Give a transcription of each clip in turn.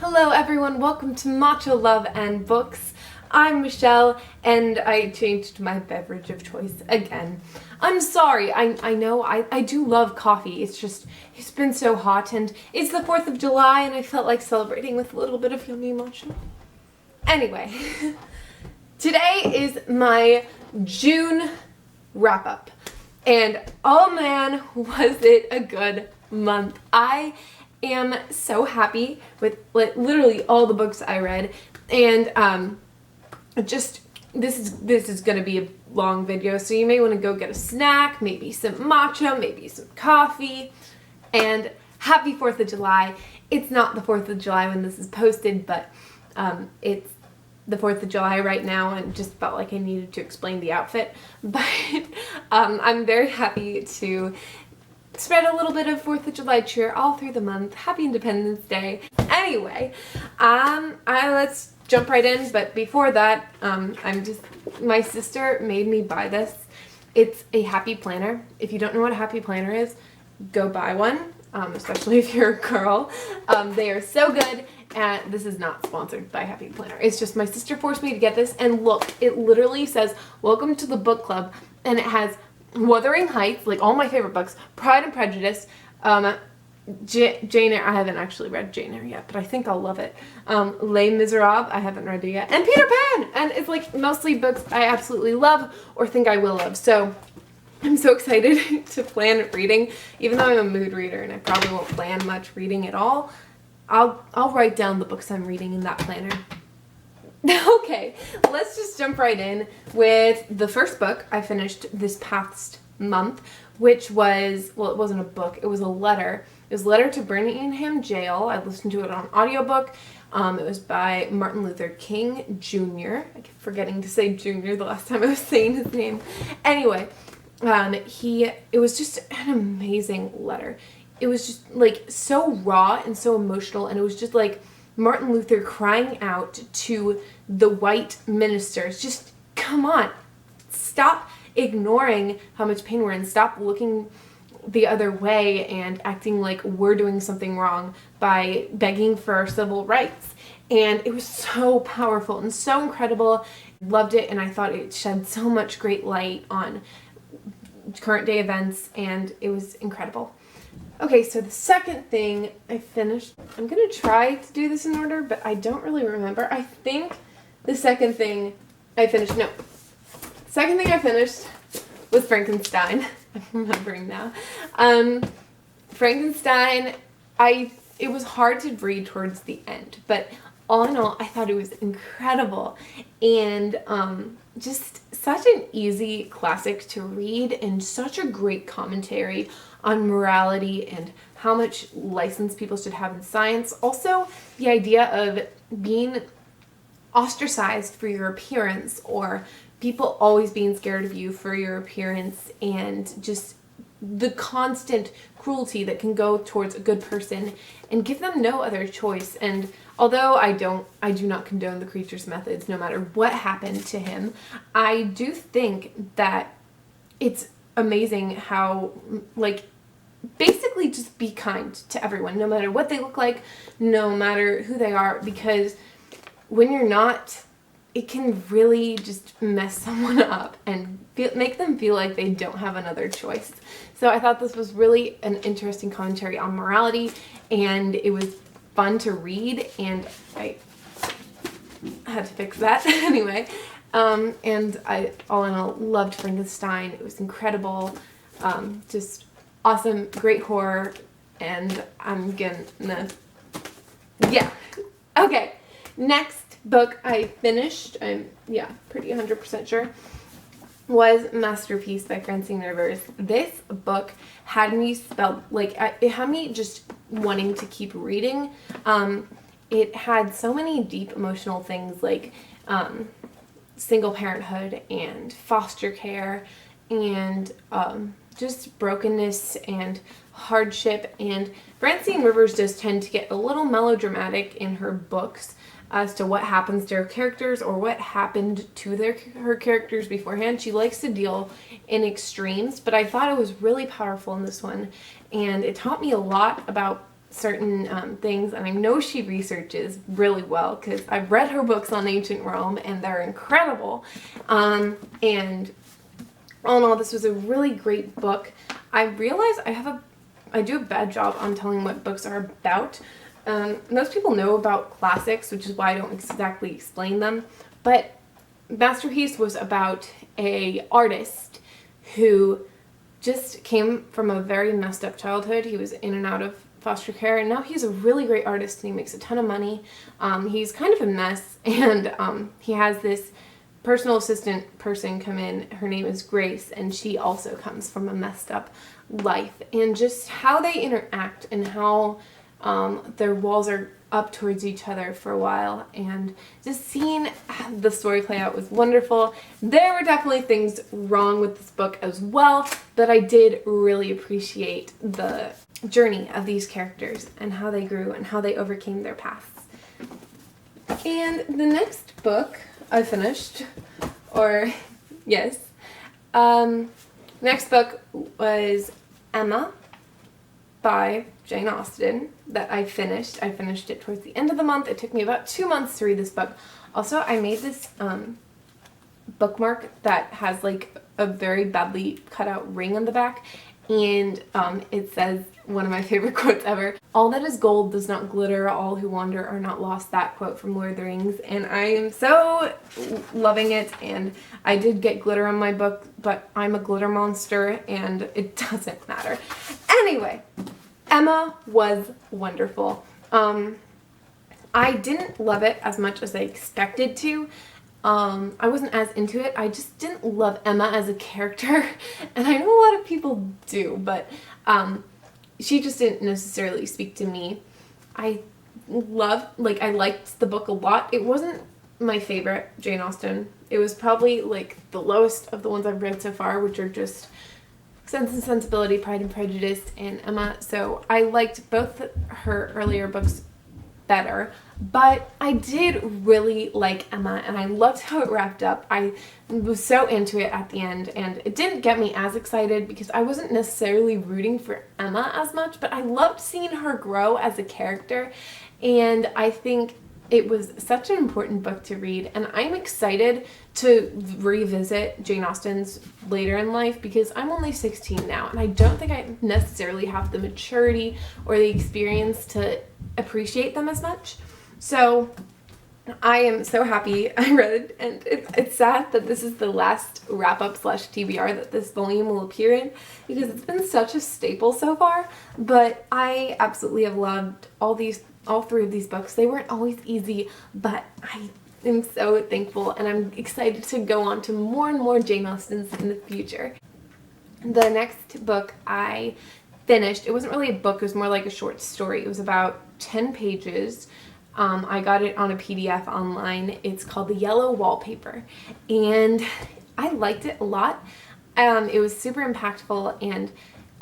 Hello everyone, welcome to Matcha Love and Books. I'm Michelle and I changed my beverage of choice again. I'm sorry, I know I do love coffee, it's been so hot and it's the 4th of July and I felt like celebrating with a little bit of yummy matcha. Anyway, today is my June wrap up and oh man was it a good month. I am so happy with literally all the books I read, and this is gonna be a long video, so you may want to go get a snack, maybe some matcha, maybe some coffee, and happy 4th of July. It's not the 4th of July when this is posted, but it's the 4th of July right now and just felt like I needed to explain the outfit, but I'm very happy to spread a little bit of 4th of July cheer all through the month. Happy Independence Day. Anyway, let's jump right in, but before that, my sister made me buy this. It's a happy planner. If you don't know what a happy planner is, go buy one, especially if you're a girl. They are so good, and this is not sponsored by Happy Planner. It's just my sister forced me to get this, and look, it literally says, "Welcome to the book club," and it has Wuthering Heights, like all my favorite books, Pride and Prejudice, Jane Eyre, I haven't actually read Jane Eyre yet, but I think I'll love it, Les Miserables, I haven't read it yet, and Peter Pan! And it's like mostly books I absolutely love or think I will love, so I'm so excited to plan reading. Even though I'm a mood reader and I probably won't plan much reading at all, I'll write down the books I'm reading in that planner. Okay, let's just jump right in with the first book I finished this past month, which was, well, it wasn't a book, it was a letter. It was Letter to Birmingham Jail. I listened to it on audiobook. It was by Martin Luther King Jr. I keep forgetting to say Jr. the last time I was saying his name. Anyway, it was just an amazing letter. It was just like so raw and so emotional, and it was just like Martin Luther crying out to the white ministers, just come on, stop ignoring how much pain we're in, stop looking the other way and acting like we're doing something wrong by begging for our civil rights. And it was so powerful and so incredible. Loved it, and I thought it shed so much great light on current day events, and it was incredible. Okay, so the second thing I finished, I'm going to try to do this in order, but I don't really remember. I think the second thing I finished was Frankenstein. I'm remembering now. Frankenstein, it was hard to read towards the end, but all in all, I thought it was incredible, and just such an easy classic to read, and such a great commentary on morality and how much license people should have in science. Also, the idea of being ostracized for your appearance, or people always being scared of you for your appearance, and just the constant cruelty that can go towards a good person and give them no other choice. And although I do not condone the creature's methods, no matter what happened to him, I do think that it's amazing how, like, basically just be kind to everyone, no matter what they look like, no matter who they are, because when you're not, it can really just mess someone up and make them feel like they don't have another choice. So I thought this was really an interesting commentary on morality, and it was fun to read, and I had to fix that anyway. And I, all in all, loved Frankenstein. It was incredible, just awesome, great horror, and I'm gonna, yeah. Okay, next book I finished, I'm pretty 100% sure, was Masterpiece by Francine Rivers. This book had me it had me just wanting to keep reading. It had so many deep emotional things, like single parenthood and foster care and just brokenness and hardship. And Francine Rivers does tend to get a little melodramatic in her books as to what happens to her characters or what happened to her characters beforehand. She likes to deal in extremes, but I thought it was really powerful in this one, and it taught me a lot about certain things, and I know she researches really well because I've read her books on ancient Rome and they're incredible. And all in all, this was a really great book. I realize I do a bad job on telling what books are about. Most people know about classics, which is why I don't exactly explain them, but Masterpiece was about a artist who just came from a very messed up childhood. He was in and out of foster care, and now he's a really great artist and he makes a ton of money. He's kind of a mess, and he has this personal assistant person come in. Her name is Grace, and she also comes from a messed up life. And just how they interact and how their walls are up towards each other for a while, and just seeing the story play out was wonderful. There were definitely things wrong with this book as well, but I did really appreciate the journey of these characters and how they grew and how they overcame their pasts. And the next book I finished, or yes, next book was Emma by Jane Austen that I finished. I finished it towards the end of the month. It took me about 2 months to read this book. Also, I made this bookmark that has like a very badly cut out ring on the back, and it says one of my favorite quotes ever: "All that is gold does not glitter, all who wander are not lost." That quote from Lord of the Rings, and I am so loving it. And I did get glitter on my book, but I'm a glitter monster and it doesn't matter. Anyway, Emma was wonderful. I didn't love it as much as I expected to. I wasn't as into it. I just didn't love Emma as a character, and I know a lot of people do, but she just didn't necessarily speak to me. I liked the book a lot. It wasn't my favorite Jane Austen. It was probably like the lowest of the ones I've read so far, which are just Sense and Sensibility, Pride and Prejudice, and Emma. So I liked both her earlier books better, but I did really like Emma, and I loved how it wrapped up. I was so into it at the end, and it didn't get me as excited because I wasn't necessarily rooting for Emma as much, but I loved seeing her grow as a character, and I think it was such an important book to read, and I'm excited to revisit Jane Austen's later in life because I'm only 16 now, and I don't think I necessarily have the maturity or the experience to appreciate them as much. So I am so happy I read it, and it's sad that this is the last wrap-up / TBR that this volume will appear in because it's been such a staple so far, but I absolutely have loved all three of these books. They weren't always easy, but I am so thankful, and I'm excited to go on to more and more Jane Austens in the future. The next book I finished, it wasn't really a book, it was more like a short story. It was about 10 pages. I got it on a PDF online. It's called The Yellow Wallpaper, and I liked it a lot. It was super impactful, and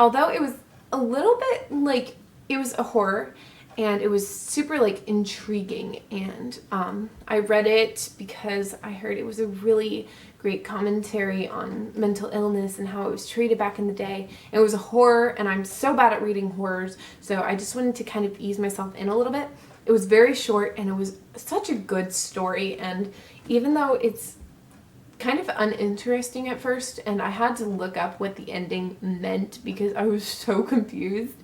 although it was a little bit like, it was a horror, and it was super like intriguing, and I read it because I heard it was a really great commentary on mental illness and how it was treated back in the day. It was a horror, and I'm so bad at reading horrors, so I just wanted to kind of ease myself in a little bit. It was very short, and it was such a good story, and even though it's kind of uninteresting at first, and I had to look up what the ending meant because I was so confused,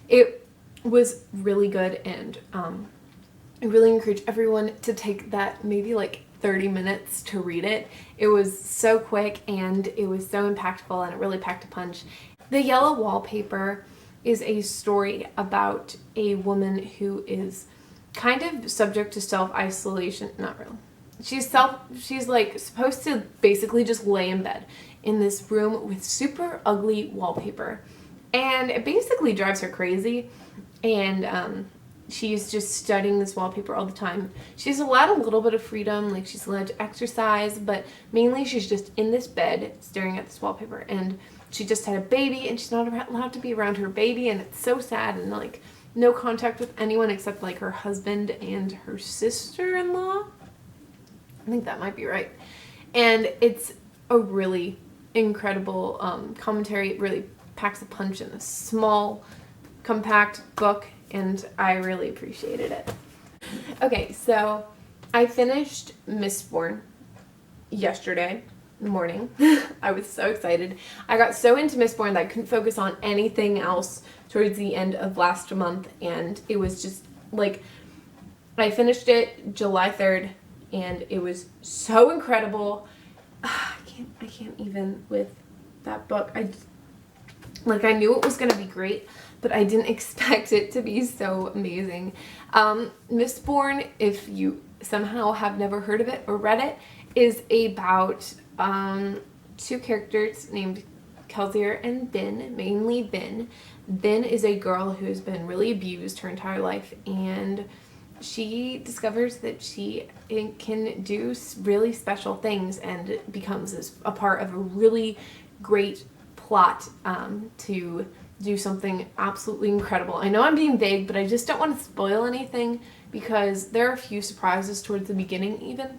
it was really good, and I really encourage everyone to take that maybe like 30 minutes to read it. It was so quick, and it was so impactful, and it really packed a punch. The Yellow Wallpaper is a story about a woman who is kind of subject to self-isolation. Not really. She's like supposed to basically just lay in bed in this room with super ugly wallpaper, and it basically drives her crazy, and she's just studying this wallpaper all the time. She's allowed a little bit of freedom, like she's allowed to exercise, but mainly she's just in this bed staring at this wallpaper, and she just had a baby, and she's not allowed to be around her baby, and it's so sad, and like no contact with anyone except like her husband and her sister-in-law. I think that might be right. And it's a really incredible commentary. It really packs a punch in a small, compact book, and I really appreciated it. Okay, so I finished Mistborn yesterday morning. I was so excited. I got so into Mistborn that I couldn't focus on anything else towards the end of last month, and it was just like, I finished it July 3rd, and it was so incredible. I can't even with that book. I knew it was going to be great, but I didn't expect it to be so amazing. Mistborn, if you somehow have never heard of it or read it, is about two characters named Kelsier and Vin, mainly Vin. Vin is a girl who's been really abused her entire life, and she discovers that she can do really special things and becomes a part of a really great plot to do something absolutely incredible. I know I'm being vague, but I just don't want to spoil anything because there are a few surprises towards the beginning even.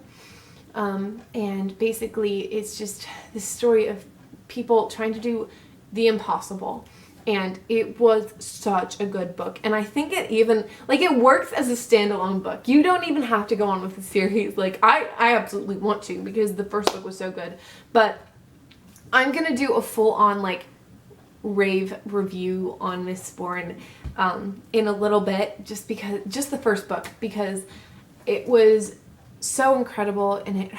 And basically it's just this story of people trying to do the impossible. And it was such a good book. And I think it even, it works as a standalone book. You don't even have to go on with the series. I absolutely want to because the first book was so good. But I'm going to do a full-on, rave review on Mistborn in a little bit. Just the first book. Because it was so incredible and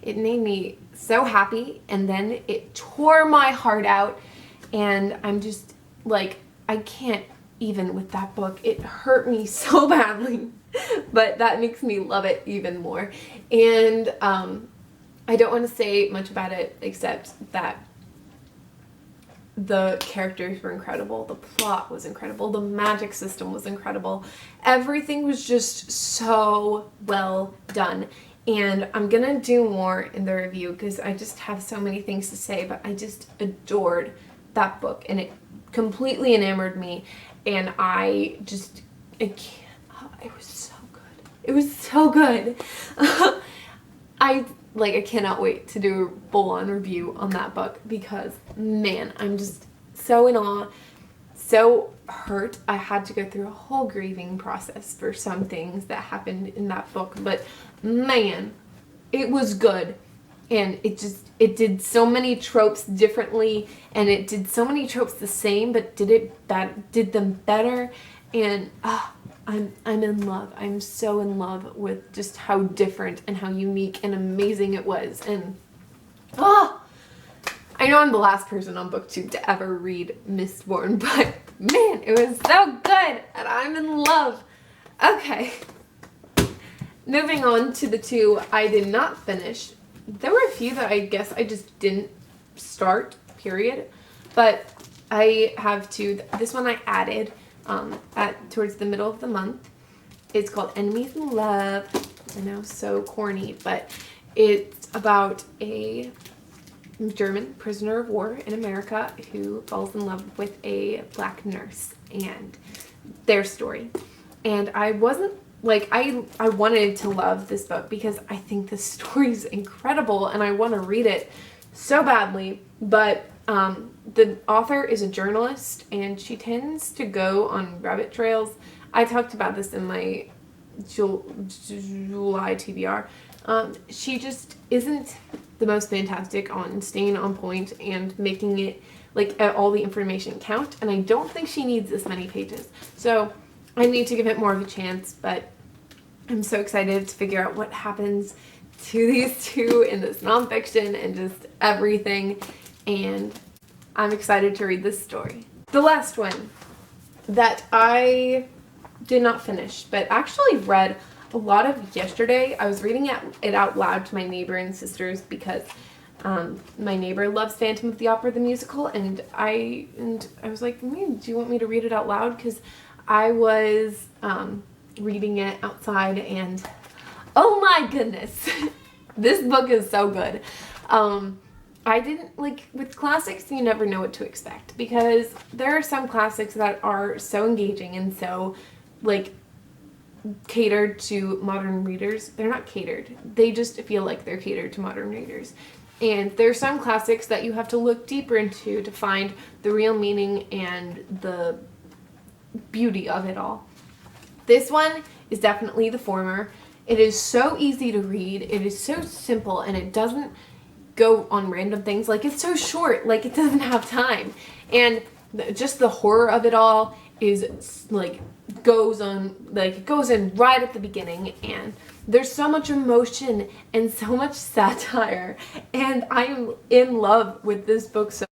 it made me so happy. And then it tore my heart out. And I'm just, I can't even with that book. It hurt me so badly, but that makes me love it even more. And I don't want to say much about it except that the characters were incredible, the plot was incredible, the magic system was incredible. Everything was just so well done. And I'm gonna do more in the review because I just have so many things to say, but I just adored that book and it completely enamored me, and it was so good. It was so good. I cannot wait to do a full-on review on that book because, man, I'm just so in awe, so hurt. I had to go through a whole grieving process for some things that happened in that book, but man, it was good. And it did so many tropes differently, and it did so many tropes the same, but did them better. And I'm in love. I'm so in love with just how different and how unique and amazing it was. And I know I'm the last person on BookTube to ever read Mistborn, but man, it was so good, and I'm in love. Okay, moving on to the two I did not finish. There were a few that I guess I just didn't start, period. But I have two. This one I added towards the middle of the month. It's called Enemies in Love. I know, so corny, but it's about a German prisoner of war in America who falls in love with a black nurse and their story. And I wasn't I wanted to love this book because I think the story's incredible and I want to read it so badly, but the author is a journalist and she tends to go on rabbit trails. I talked about this in my July TBR. She just isn't the most fantastic on staying on point and making it all the information count, and I don't think she needs this many pages. So I need to give it more of a chance, but I'm so excited to figure out what happens to these two in this nonfiction and just everything, and I'm excited to read this story. The last one that I did not finish, but actually read a lot of yesterday. I was reading it out loud to my neighbor and sisters because my neighbor loves Phantom of the Opera, the musical, and I was like, do you want me to read it out loud? Because I was reading it outside, and oh my goodness, this book is so good. I didn't with classics, you never know what to expect because there are some classics that are so engaging and so catered to modern readers. They're not catered, they just feel like they're catered to modern readers. And there's some classics that you have to look deeper into to find the real meaning and the beauty of it all. This one is definitely the former. It is so easy to read. It is so simple, and it doesn't go on random things. Like, it's so short, like it doesn't have time. And just the horror of it all is like goes in right at the beginning, and there's so much emotion and so much satire, and I am in love with this book so